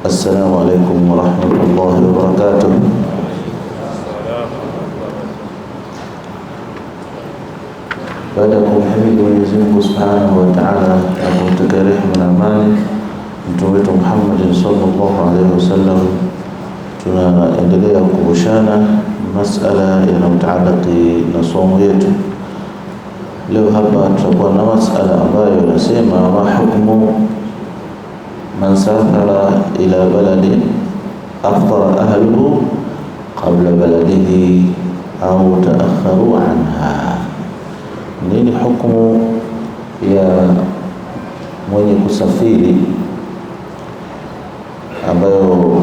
السلام عليكم ورحمة الله وبركاته. Baada ya kumhimidi Mwenyezi Mungu Subhanahu wa Ta'ala na kumtakia rehema na amani Mtume wetu Muhammad sallallahu alaihi wasallam, tunaendelea kukumbushana masala yanayotaalaki na somo yetu. Leo hapa tutakuwa na masala ambayo yanasema ma hukmu man safara ila baladin aftara ahluhu qabla baladihi au taakharu anha. Nini hukumu ya mwenye kusafiri ambayo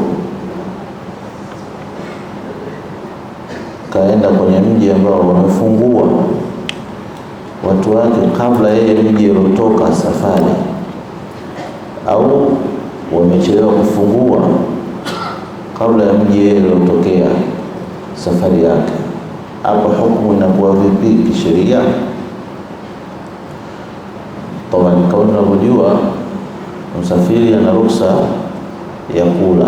kaenda kwenye mji ambao wamefungua watu wake kabla yeye mji uliotoka safari, au wamechelewa kufungua kabla ya mji yeye uliotokea safari yake? Hapo hukumu inakuwa vipi kisheria? Kama tunavyojua, msafiri ana ruhusa ya kula,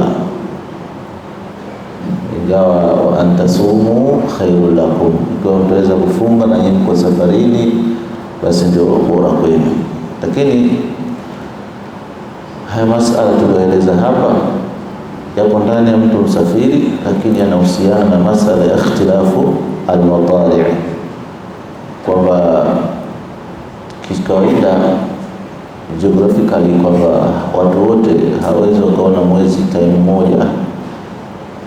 ingawa wa antasumu khairul lakum, ikiwa mtaweza kufunga na nyinyi kwa safarini, basi ndio bora kwenu. Lakini haya masala tulioeleza hapa yapo ndani ya mtu msafiri, lakini yanahusiana na masala ya ikhtilafu al-matali', kwamba kikawaida geographically kwamba watu wote hawezi wakaona mwezi time moja.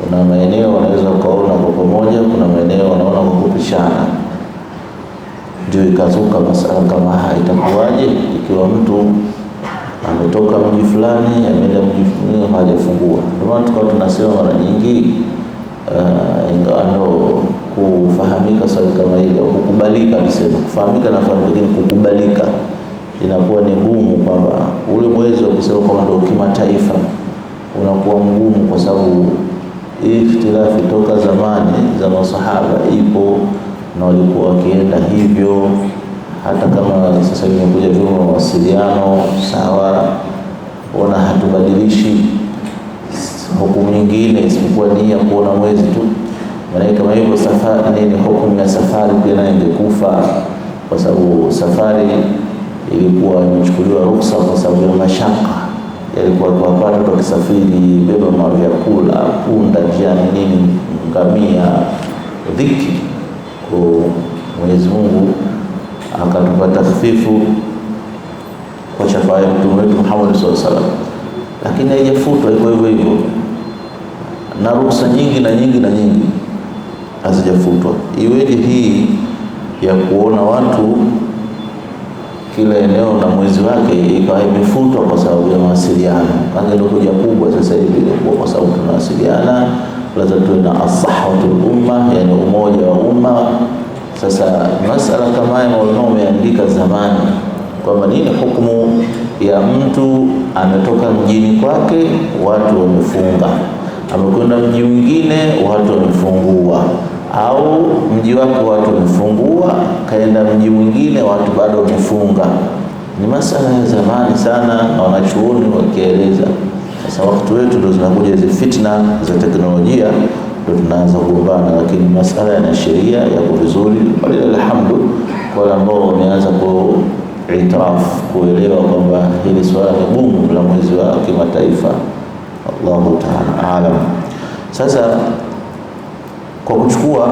Kuna maeneo wanaweza wakaona kwa pamoja, kuna maeneo wanaona kwa kupishana. Ndio ikazuka masala kama haya, itakuwaje ikiwa mtu ametoka mji fulani ameenda mji mwingine hajafungua? Ndio maana tukawa tunasema mara nyingi ingawa kufahamika swali kama hili au kukubalika, nisema kufahamika na fahamu, lakini kukubalika inakuwa ni ngumu, kwamba ule mwezi wa kusema kama ndio kimataifa unakuwa mgumu, kwa sababu hii ikhtilafi toka zamani za masahaba ipo na walikuwa wakienda hivyo. Hata kama sasa imekuja vyombo vya mawasiliano, sawa, ona hatubadilishi hukumu nyingine isipokuwa ni ya kuona mwezi tu. Maana kama hivyo safari ni hukumu ya safari pia nayo ingekufa, kwa sababu safari ilikuwa imechukuliwa ruhusa kwa sababu ya mashaka. Yalikuwa kwa watu wakisafiri beba mavyakula, punda njiani, nini, ngamia, dhiki. Kwa Mwenyezi Mungu akatupa takhfifu kwa shafaa ya Mtume wetu Muhammad sallallahu alaihi wasallam, lakini haijafutwa, iko hivyo hivyo, na ruhusa nyingi na nyingi na nyingi hazijafutwa. Iweje hii ya kuona watu kila eneo na mwezi wake ikawa imefutwa kwa sababu ya mawasiliano? Kwanza ndio hoja kubwa sasa hivi, kwa sababu tunawasiliana, lazima tuwe na ashahatul umma, yani umoja wa umma. Sasa masala kama haya maulama wameandika zamani kwamba nini hukumu ya mtu ametoka mjini kwake watu wamefunga, amekwenda mji mwingine watu wamefungua, au mji wake watu wamefungua kaenda mji mwingine watu bado wamefunga. Ni masala ya zamani sana na wanachuoni wakieleza. Sasa wakati wetu ndio zinakuja hizo fitna za teknolojia, ndio tunaanza kugombana, lakini masala ya sheria yako vizuri, alhamdulillah, kwa wale ambao wameanza kuitaraf, kuelewa kwamba hili swala ni gumu la mwezi wa kimataifa. Allahu ta'ala alam. Sasa kwa kuchukua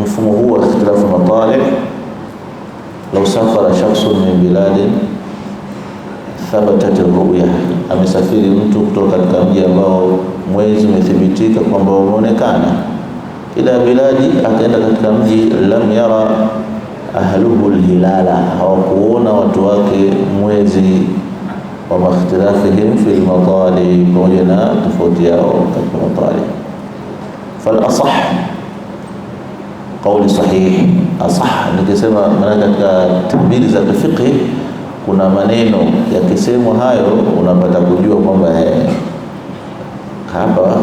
mfumo huu wa ikhtilafu matali', lau safara shakhsun min biladin thabatat ar-ru'ya, amesafiri mtu kutoka katika mji ambao mwezi umethibitika kwamba umeonekana, ila biladi, akaenda katika mji lam yara ahluhu al-hilala, hawakuona watu wake mwezi, wa makhtilafihim fi al-matali', pamoja na tofauti yao katika matali'. Fal asah, kauli sahihi, asah nikisema maana katika tabiri za fiqh kuna maneno yakisemwa hayo unapata kujua kwamba hapa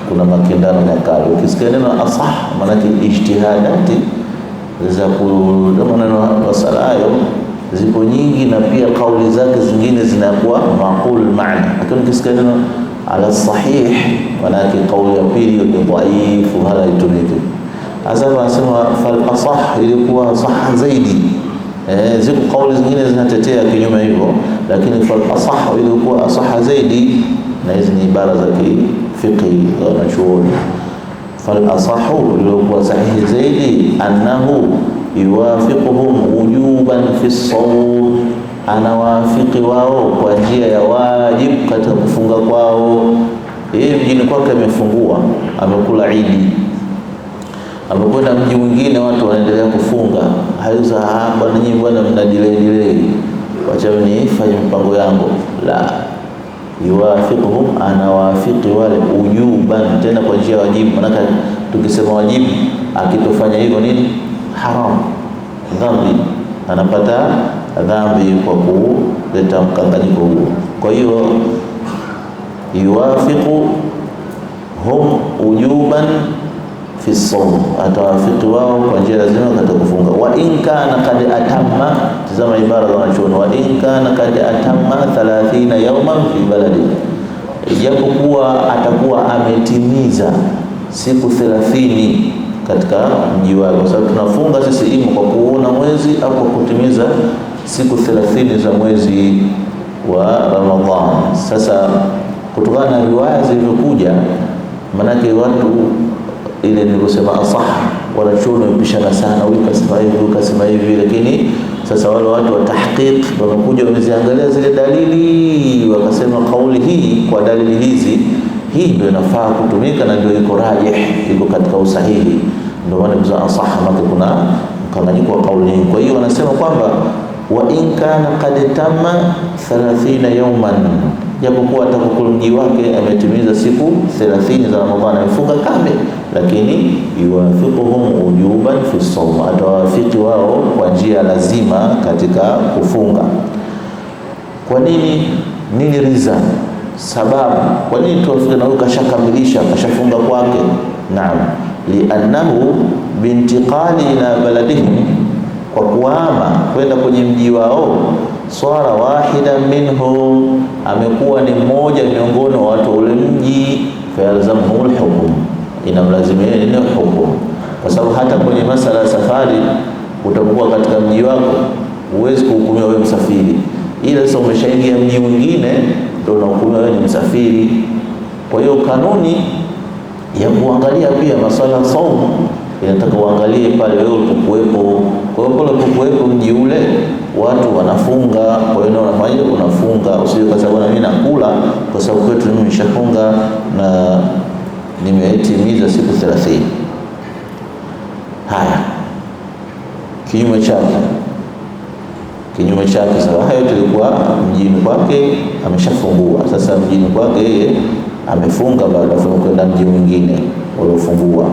kuna makindano makali. Ukisikia neno asah maana ijtihadati za maneno masala hayo zipo nyingi, na pia kauli zake zingine zinakuwa maqul maana. Lakini ukisikia neno ala sahih, manake kauli ya pili ni dhaifu, hala itumike. Hasa wanasema fal asah, ilikuwa sahha zaidi. Ziko kauli zingine zinatetea kinyume hivyo, lakini fal asah ilikuwa sahha zaidi, na hizi ni ibara za fiqh za wanachuoni. Fal asahu ilikuwa sahihi zaidi, annahu yuwafiquhum wujuban fi as-sawm, anawafiki wao kwa njia ya wajibu katika kufunga kwao. Yeye mjini kwake amefungua, amekula Idi, amekwenda mji mwingine watu wanaendelea kufunga, haiza bwana nyinyi bwana mna delay, wacha nifanye mpango yangu. La, yuwafiquhum, anawafiki wale ujuban, tena kwa njia ya wajibu. Maana tukisema wajibu, akitofanya hivyo nini? Haram, dhambi, anapata dhambi kwa kuleta mkanganyiko huo. Kwa hiyo yuwafiqu hum ujuban fi sawm, atawafiki wao kwa njia lazima katika kufunga. Wa in kana qad atamma, tazama ibara za wanachuoni, wa in kana qad atamma 30 yawman fi baladi, ijapokuwa atakuwa ametimiza siku 30 katika mji wake, kwa sababu tunafunga sisi ima kwa kuona mwezi au kwa kutimiza siku 30 za mwezi wa Ramadhan. Sasa kutokana na riwaya zilizokuja, manake watu ile nilisema asah, wanachuoni wamepishana sana, huyu kasema hivi, huyu kasema hivi, lakini sasa wale watu wa tahqiq wamekuja wameziangalia zile dalili, wakasema kauli hii kwa dalili hizi, hii ndio inafaa kutumika na ndio iko rajih, iko katika usahihi. Ndio maana kwa asah maka kuna mkanganyiko wa kauli hii. Kwa hiyo wanasema kwamba wa in kana qad tamma 30 yawman, japokuwa atakuwa mji wake ametimiza siku 30 za Ramadhani, amefunga kamili, lakini yuwafiquhum ujuban fi sawm, atawafiki wao kwa njia lazima katika kufunga. Kwa nini? Nini reason, sababu kwa nini tuwafike na huyo kashakamilisha, kashafunga kwake? Naam, li'annahu bintiqali ila baladihim, kwa kuhama kwenda kwenye mji wao, swara wahida minhu, amekuwa ni mmoja miongoni wa watu ule mji, fayalzamuhu alhukm, inamlazimia nini? Hukumu. Kwa sababu hata kwenye masala ya safari, utakuwa katika mji wako, huwezi kuhukumiwa wewe msafiri, ila sasa umeshaingia mji mwingine ndio unahukumiwa wewe ni msafiri. Kwa hiyo kanuni ya kuangalia pia masala saumu inataka uangalie pale wewe ulipokuwepo. Kwa hiyo pale ulipokuwepo mji ule watu wanafunga, kwa hiyo unafanya unafunga, usije kwa sababu mimi nakula kwa sababu kwetu mimi nishafunga na nimetimiza siku 30. Haya, kinyume chake sasa, hayo tulikuwa mjini kwake ameshafungua, sasa mjini kwake yeye amefunga baada ya kwenda mji mwingine uliofungua.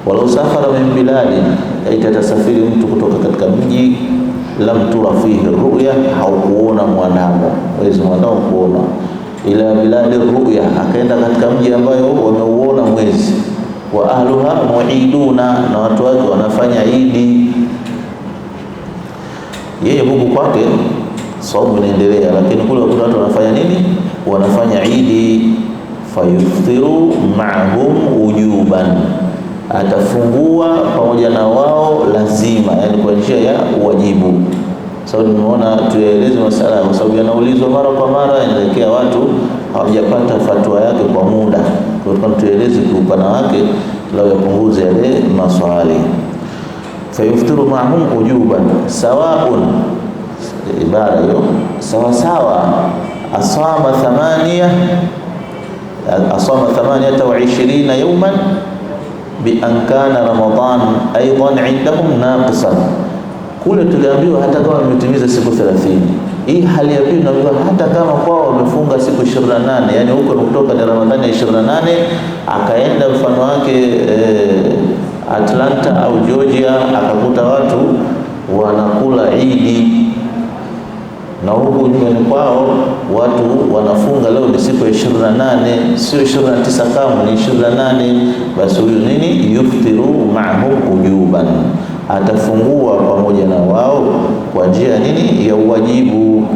Walau safara min biladi, itasafiri mtu kutoka katika mji, lam tura fihi ru'ya, haukuona mwanamo, wezi mwanamo kuona, ila biladi ru'ya, akaenda katika mji ambayo wameuona mwezi, wa ahluha muiduna, na watu wake wanafanya Idi. Yeye huku kwake saumu inaendelea, lakini kule watu wanafanya nini? Wanafanya Idi. Fayuftiru ma'hum ujuban, atafungua pamoja na wao lazima, yani kwa njia ya wajibu. Sababu nimeona tueleze masala, kwa sababu yanaulizwa mara kwa mara, inaelekea watu hawajapata fatwa yake kwa muda. Kwa hiyo tueleze kwa upana wake lao yapunguze yale maswali. Fayuftiru ma'hum ujuban sawaun, ibara hiyo sawa sawa, asama 28 yawman bi an kana Ramadan aidan indahum naqisan. Kule tuliambiwa hata kama wametimiza siku 30, hii hali ya pili tunaambiwa hata kama kwao wamefunga siku 28, yani huko kutoka ni Ramadhani ya 28 akaenda mfano wake Atlanta au Georgia, akakuta watu wanakula Idi, na huku nyumbani kwao watu wanafunga leo ni siku ya 28, sio 29 kama ni 28, basi huyu nini? Yuftiru ma'hum ujuban, atafungua pamoja na wao kwa njia nini? Ya uwajibu.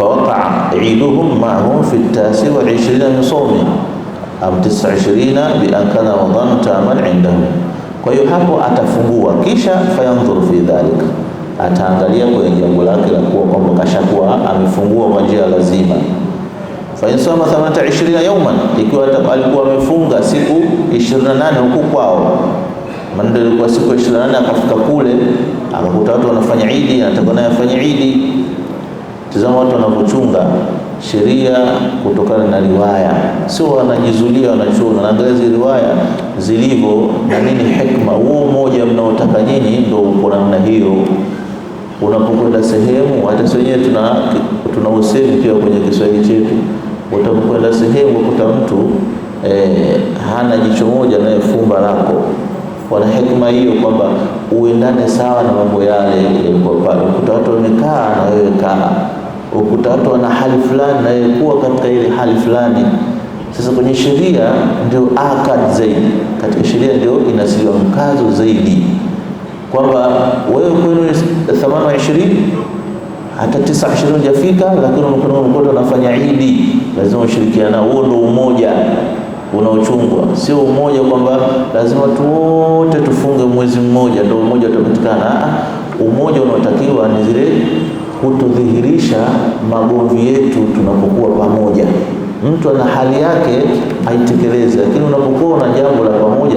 fawaqa'a iduhum ma'hum fi at-tasi wa 20 min sawmi am 29 bi an kana Ramadhan ta'amal indahum. Kwa hiyo hapo atafungua, kisha fayanzur fi dhalika, ataangalia kwenye jambo lake la kuwa kwamba kashakuwa amefungua kwa njia lazima. Fa insama 28 yawman, ikiwa alikuwa amefunga siku 28 huko kwao, maana ilikuwa siku 28 akafika kule akakuta watu wanafanya Idi, anataka naye afanye Idi. Tazama watu wanavyochunga sheria kutokana na riwaya, sio wanajizulia wanachuona, naangalia zile riwaya zilivyo na nini hikma. Huo mmoja mnaotaka nyinyi ndio uko namna hiyo. Unapokwenda sehemu, hata sisi wenyewe tuna usemi pia kwenye Kiswahili chetu, utapokwenda sehemu ukuta mtu hana jicho moja naye fumba lako, wana hikma hiyo kwamba uendane sawa na mambo yale yalikuwa pale. Ukuta watu wamekaa na wewe kaa, ukuta watu wana hali fulani na wewe kuwa katika ile hali fulani. Sasa kwenye sheria ndio akad zaidi, katika sheria ndio inasiliwa mkazo zaidi kwamba wewe kwenu 28 hata 29 hujafika, lakini unakwenda unafanya Idi, lazima ushirikiane. Huo ndio umoja unaochungwa, sio umoja kwamba lazima wote tufunge mwezi mmoja ndio umoja utapatikana. Umoja unaotakiwa ni zile kutudhihirisha magomvi yetu tunapokuwa pamoja. Mtu ana hali yake aitekeleze, lakini unapokuwa na jambo la pamoja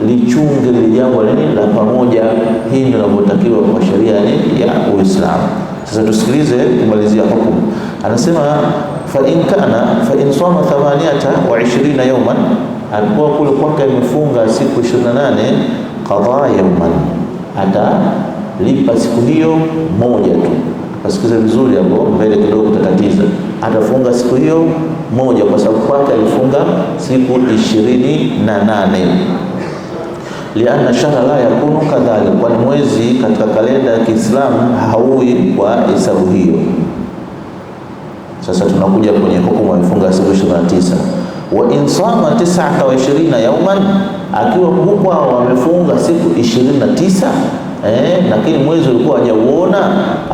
lichunge lile jambo la pamoja. Hii ndio inavyotakiwa kwa sheria ya Uislamu. Sasa tusikilize kumalizia hukumu. Anasema fa in sama 28 yawman, alikuwa kule kwake amefunga siku 28, qadha yawman, atalipa siku hiyo moja tu. Pasikize vizuri hapo mbele kidogo tatatiza. Atafunga siku hiyo moja kwa sababu kwake alifunga siku 28. Lianna shahra la yakunu kadhalika, kwani mwezi katika kalenda ya Kiislamu haui kwa hesabu hiyo. Sasa tunakuja kwenye hukumu amefunga siku 29. Wa insama 29 yawman, akiwa huko wamefunga siku 29 lakini mwezi ulikuwa hajauona,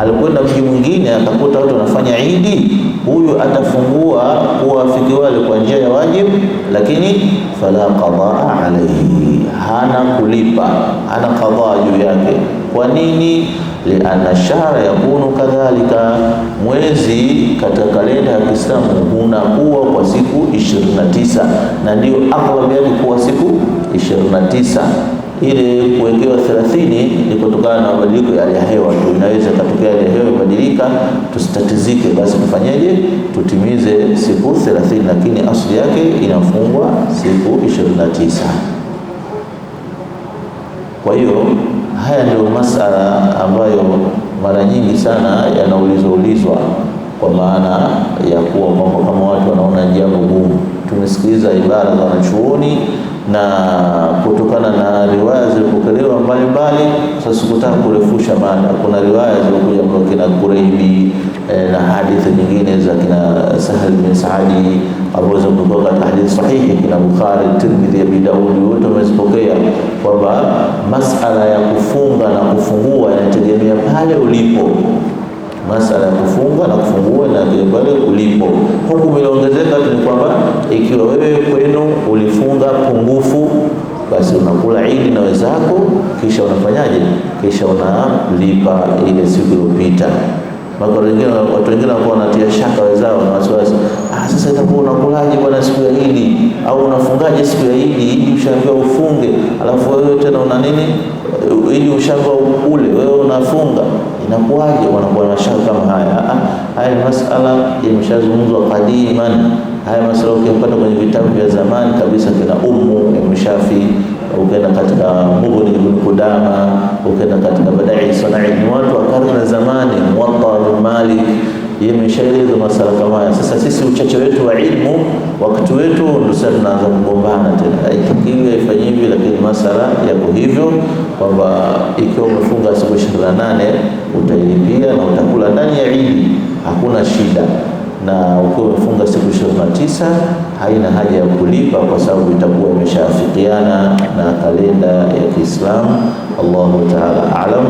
alikwenda mji mwingine akakuta watu wanafanya Idi, huyu atafungua kuwafiki wale kwa njia ya wajibu, lakini fala qadaa alayhi, hana kulipa, hana qadaa juu yake. Kwa nini? Lianna shahra yakunu kadhalika, mwezi katika kalenda ya Kiislamu unakuwa kwa siku 29, na ndio aghalabu yake kuwa siku 29. Ile kuwekewa 30 ni kutokana na mabadiliko ya hali ya hewa tu. Inaweza katokea hali ya hewa ibadilika, tusitatizike, basi tufanyeje? Tutimize siku 30, lakini asili yake inafungwa siku 29. Kwa hiyo haya ndio masala ambayo mara nyingi sana yanaulizwa kwa maana ya kuwa kwamba kama watu wanaona jambo gumu. Tumesikiliza ibara za wanachuoni na kutokana na riwaya zilizopokelewa mbalimbali. Sasa sikutaka kurefusha mada. Kuna riwaya zilizokuja kwa kina Kuraibi na hadithi nyingine za kina Sahal bin Saadi ambazo zimekuwa katika hadithi sahihi, kina Bukhari, Tirmidhi, Abi Daud, wote wamezipokea kwamba masala ya kufunga na kufungua inategemea pale ulipo. Masala ya kufunga na kufungua na pale ulipo. Hukumu iliongezeka tu ni kwamba ikiwa wewe kwenu ulifunga pungufu, basi unakula Idi na wenzako, kisha unafanyaje? Kisha unalipa ile siku iliyopita. Watu wengine wanatia shaka wenzao na wasiwasi, sasa itakuwa unakulaje bwana siku ya Idi, au unafungaje siku ya Idi? Idi ushaambiwa ufunge, alafu wewe tena una nini? Idi ushaambiwa ule, wewe unafunga, inakuwaje? Wanakuwa na shaka kama haya. Haya ni masala yameshazungumzwa qadiman. Haya masala ukipata kwenye vitabu vya zamani kabisa, kina Ibn Shafi, ukaenda katika Mughni ibn Qudama, ukaenda katika Badai Sanai, ni watu wa karne za zamani, Muwatta bin Malik, yameshaeleza masala kama haya. Sasa sisi uchache wetu wa ilmu, wakati wetu ndio sasa tunaanza kugombana tena, haitakiwi ifanye hivi, lakini masala yako hivyo kwamba ikiwa umefunga siku 28 utailipia na utakula ndani ya Idi, hakuna shida. Na ukiwa umefunga siku 29 haina haja ya kulipa kwa sababu itakuwa imeshafikiana na kalenda ya Kiislamu. Allahu Ta'ala a'lam.